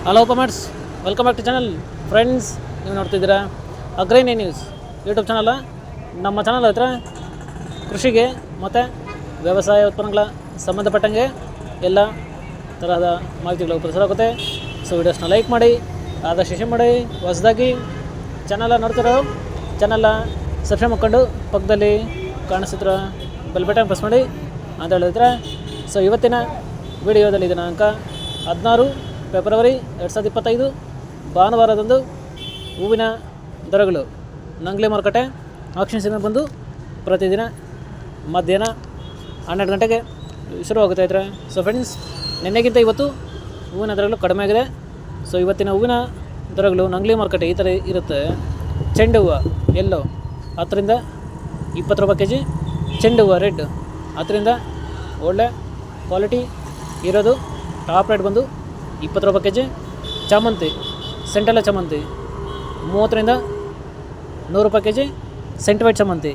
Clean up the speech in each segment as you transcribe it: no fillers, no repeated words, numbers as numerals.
Hello farmers, welcome back to channel. Friends, ನೀವು ನೋಡ್ತಿದ್ದೀರಾ ಅಗ್ರೈನಿ ನ್ಯೂಸ್ ಯೂಟ್ಯೂಬ್ ಚಾನಲ್. ನಮ್ಮ ಚಾನಲ್ ಹತ್ರ ಕೃಷಿಗೆ ಮತ್ತು ವ್ಯವಸಾಯ ಉತ್ಪನ್ನಗಳ ಸಂಬಂಧಪಟ್ಟಂಗೆ ಎಲ್ಲ ತರಹದ ಮಾಹಿತಿಗಳು ಪ್ರಸಾರ ಆಗುತ್ತೆ. ಸೊ ವೀಡಿಯೋಸ್ನ ಲೈಕ್ ಮಾಡಿ, ಆದಷ್ಟು ಶೇರ್ ಮಾಡಿ. ಹೊಸದಾಗಿ ಚಾನಲ್ ನೋಡ್ತಿರೋ ಚಾನಲ್ನ ಸಬ್ಸ್ಕ್ರೈಬ್ ಮಾಡ್ಕೊಂಡು ಪಕ್ಕದಲ್ಲಿ ಕಾಣಿಸ್ತಿರೋ ಬೆಲ್ ಬಟನ್ ಪ್ರೆಸ್ ಮಾಡಿ ಅಂತ ಹೇಳಿದ್ರೆ. ಸೊ ಇವತ್ತಿನ ವಿಡಿಯೋದಲ್ಲಿ ದಿನಾಂಕ 16 ಫೆಬ್ರವರಿ 2025 ಭಾನುವಾರದಂದು ಹೂವಿನ ದರಗಳು ನಂಗ್ಲಿ ಮಾರುಕಟ್ಟೆ ಆಕ್ಷನ್ ಸಮಯ ಬಂದು ಪ್ರತಿದಿನ ಮಧ್ಯಾಹ್ನ 12 ಗಂಟೆಗೆ ಶುರುವಾಗುತ್ತಾ ಇದ್ದಾರೆ. ಸೊ ಫ್ರೆಂಡ್ಸ್, ನಿನ್ನೆಗಿಂತ ಇವತ್ತು ಹೂವಿನ ದರಗಳು ಕಡಿಮೆ ಆಗಿದೆ. ಸೊ ಇವತ್ತಿನ ಹೂವಿನ ದರಗಳು ನಂಗ್ಲಿ ಮಾರುಕಟ್ಟೆ ಈ ಥರ ಇರುತ್ತೆ. ಚೆಂಡು ಹೂವು ಎಲ್ಲೋ 10ರಿಂದ 20 ರೂಪಾಯಿ ಕೆಜಿ, ಚೆಂಡು ಹೂವು ರೆಡ್ 10ರಿಂದ ಒಳ್ಳೆ ಕ್ವಾಲಿಟಿ ಇರೋದು ಟಾಪ್ ರೇಟ್ ಬಂದು 20 ರೂಪಾಯಿ ಕೆಜಿ. ಚಾಮಂತಿ ಸೆಂಟೆಲ್ಲ ಚಾಮಂತಿ 30ರಿಂದ 100 ರೂಪಾಯಿ ಕೆಜಿ. ಸೆಂಟಿವೈಟ್ ಚಾಮಂತಿ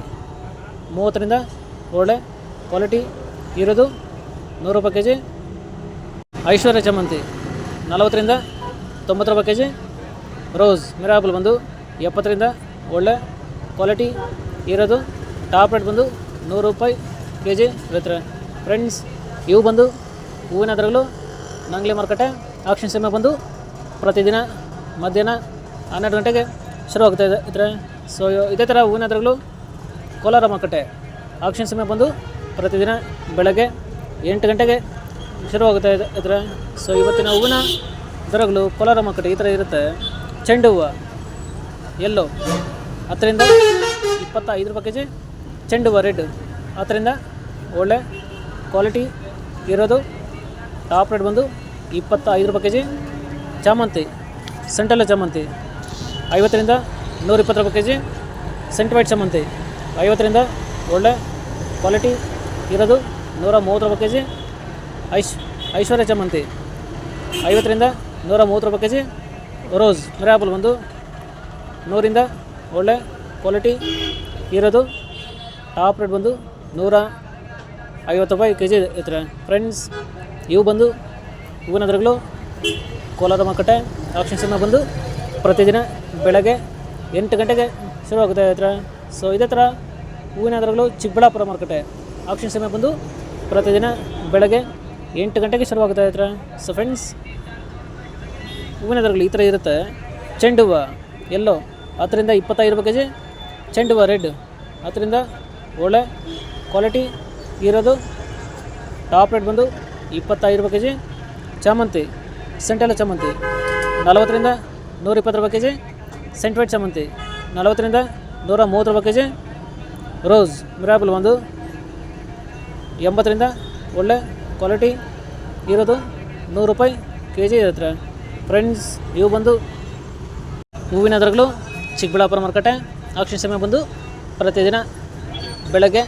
30ರಿಂದ ಒಳ್ಳೆ ಕ್ವಾಲಿಟಿ ಇರೋದು 100 ರೂಪಾಯಿ ಕೆಜಿ. ಐಶ್ವರ್ಯ ಚಾಮಂತಿ 40ರಿಂದ 90 ರೂಪಾಯಿ ಕೆಜಿ. ರೋಸ್ ಮಿರಾಬಲ್ ಬಂದು 70ರಿಂದ ಒಳ್ಳೆ ಕ್ವಾಲಿಟಿ ಇರೋದು ಟಾಪ್ ರೇಟ್ ಬಂದು 100 ರೂಪಾಯಿ ಕೆಜಿ ಇರುತ್ತೆ. ಫ್ರೆಂಡ್ಸ್, ಇವು ಬಂದು ಹೂವಿನ ದರಗಳು ನಂಗ್ಲಿ ಮಾರುಕಟ್ಟೆ ಆಕ್ಷನ್ ಸಮಯ ಬಂದು ಪ್ರತಿದಿನ ಮಧ್ಯಾಹ್ನ 12 ಗಂಟೆಗೆ ಶುರುವಾಗ್ತಾ ಇದ್ದಾರೆ. ಸೊ ಇದೇ ಥರ ಹೂವಿನ ದರಗಳು ಕೋಲಾರ ಮಾರುಕಟ್ಟೆ ಆಕ್ಷನ್ ಸಮಯ ಬಂದು ಪ್ರತಿದಿನ ಬೆಳಗ್ಗೆ 8 ಗಂಟೆಗೆ ಶುರುವಾಗುತ್ತಾ ಇದ್ದಾರೆ. ಸೊ ಇವತ್ತಿನ ಹೂವಿನ ದರಗಳು ಕೋಲಾರ ಮಾರುಕಟ್ಟೆ ಈ ಥರ ಇರುತ್ತೆ. ಚೆಂಡು ಹೂವು ಎಲ್ಲೋ 10ರಿಂದ 25 ರೂಪಾಯಿ ಕೆಜಿ. ಚೆಂಡು ಹೂವು ರೆಡ್ 10ರಿಂದ ಒಳ್ಳೆ ಕ್ವಾಲಿಟಿ ಇರೋದು ಟಾಪ್ ರೇಟ್ ಬಂದು 25 ರೂಪಾಯಿ ಕೆಜಿ. ಚಾಮಂತಿ ಸೆಂಟೆಲ್ಲ ಚಾಮಂತಿ 50ರಿಂದ 120 ರೂಪಾಯಿ ಕೆಜಿ. ಸೆಂಟಿವೈಟ್ ಚಾಮಂತಿ 50ರಿಂದ ಒಳ್ಳೆ ಕ್ವಾಲಿಟಿ ಇರೋದು 130 ರೂಪಾಯಿ ಕೆಜಿ. ಐಶ್ವರ್ಯ ಚಾಮಂತಿ 50ರಿಂದ 130 ರೂಪಾಯಿ ಕೆಜಿ. ರೋಸ್ ಮಿರಾಬಲ್ ಬಂದು 100ರಿಂದ ಒಳ್ಳೆ ಕ್ವಾಲಿಟಿ ಇರೋದು ಟಾಪ್ ರೇಟ್ ಬಂದು 150 ರೂಪಾಯಿ ಕೆಜಿ ಇರ್ತಾರೆ. ಫ್ರೆಂಡ್ಸ್, ಇವು ಬಂದು ಹೂವಿನ ದರಗಳು ಕೋಲಾರ ಮಾರುಕಟ್ಟೆ ಆಕ್ಷನ್ ಸಮಯ ಬಂದು ಪ್ರತಿದಿನ ಬೆಳಗ್ಗೆ 8 ಗಂಟೆಗೆ ಶುರುವಾಗುತ್ತಾ ಇರ್ತಾರೆ. ಸೊ ಇದೇ ಥರ ಹೂವಿನ ದರಗಳು ಚಿಕ್ಕಬಳ್ಳಾಪುರ ಮಾರುಕಟ್ಟೆ ಆಕ್ಷನ್ ಸಮಯ ಬಂದು ಪ್ರತಿದಿನ ಬೆಳಗ್ಗೆ 8 ಗಂಟೆಗೆ ಶುರುವಾಗುತ್ತಾ ಇರ್ತಾರೆ. ಸೊ ಫ್ರೆಂಡ್ಸ್, ಹೂವಿನ ದರಗಳು ಈ ಥರ ಇರುತ್ತೆ. ಚೆಂಡು ಹೂವು ಎಲ್ಲೋ 10ರಿಂದ 25 ರೂಪಾಯಿ ಕೆಜಿ. ಚೆಂಡು ಹೂವು ರೆಡ್ 10ರಿಂದ ಒಳ್ಳೆ ಕ್ವಾಲಿಟಿ ಇರೋದು ಟಾಪ್ ರೇಟ್ ಬಂದು 25 ರೂಪಾಯಿ ಕೆಜಿ. ಚಾಮಂತಿ ಸೆಂಟೆಲ್ಲ ಚಾಮಂತಿ 40ರಿಂದ 120 ರೂಪಾಯಿ ಕೆಜಿ. ಸೆಂಟಿವೈಟ್ ಚಾಮಂತಿ 40ರಿಂದ 130 ರೂಪಾಯಿ ಕೆಜಿ. ರೋಸ್ ಮಿರಾಬಲ್ ಒಂದು 80ರಿಂದ ಒಳ್ಳೆ ಕ್ವಾಲಿಟಿ ಇರೋದು 100 ರೂಪಾಯಿ ಕೆಜಿ ಇರುತ್ತೆ. ಫ್ರೆಂಡ್ಸ್, ಇವು ಬಂದು ಹೂವಿನ ದರಗಳು ಚಿಕ್ಕಬಳ್ಳಾಪುರ ಮಾರುಕಟ್ಟೆ ಆಕ್ಷನ್ ಸಮಯ ಬಂದು ಪ್ರತಿದಿನ ಬೆಳಗ್ಗೆ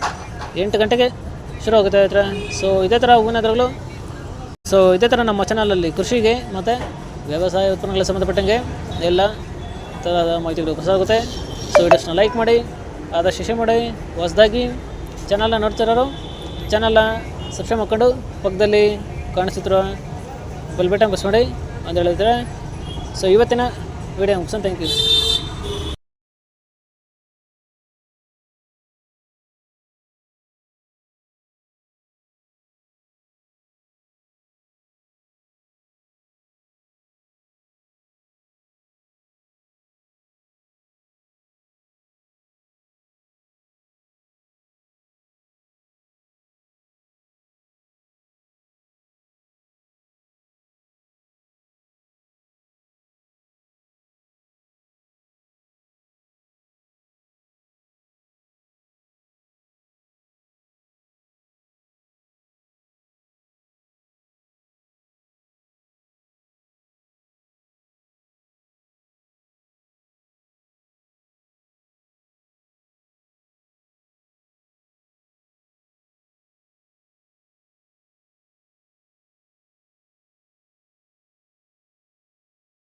8 ಗಂಟೆಗೆ ಶುರುವಾಗುತ್ತಾ ಇರ್ತಾರೆ. ಸೊ ಇದೇ ಥರ ಹೂವಿನ ದರಗಳು. ಸೊ ಇದೇ ಥರ ನಮ್ಮ ಚಾನಲಲ್ಲಿ ಕೃಷಿಗೆ ಮತ್ತು ವ್ಯವಸಾಯ ಉತ್ಪನ್ನಗಳಿಗೆ ಸಂಬಂಧಪಟ್ಟಂಗೆ ಎಲ್ಲ ಥರದ ಮಾಹಿತಿಗಳು ಪ್ರಸಾರ ಆಗುತ್ತೆ. ಸೊ ವಿಡಿಯೋಸ್ನ ಲೈಕ್ ಮಾಡಿ, ಆದಷ್ಟು ಶೇರ್ ಮಾಡಿ. ಹೊಸದಾಗಿ ಚಾನಲ್ನ ನೋಡ್ತಿರೋರು ಚಾನಲ್ನ ಸಬ್ಸ್ಕ್ರೈಬ್ ಮಾಡ್ಕೊಂಡು ಪಕ್ಕದಲ್ಲಿ ಕಾಣಿಸ್ತಿರೋ ಬೆಲ್ ಬಟನ್ ಪ್ರೆಸ್ ಮಾಡಿ ಅಂತ ಹೇಳಿದ್ರೆ. ಸೊ ಇವತ್ತಿನ ವಿಡಿಯೋ ಮುಗಿಸೋಣ. Thank you.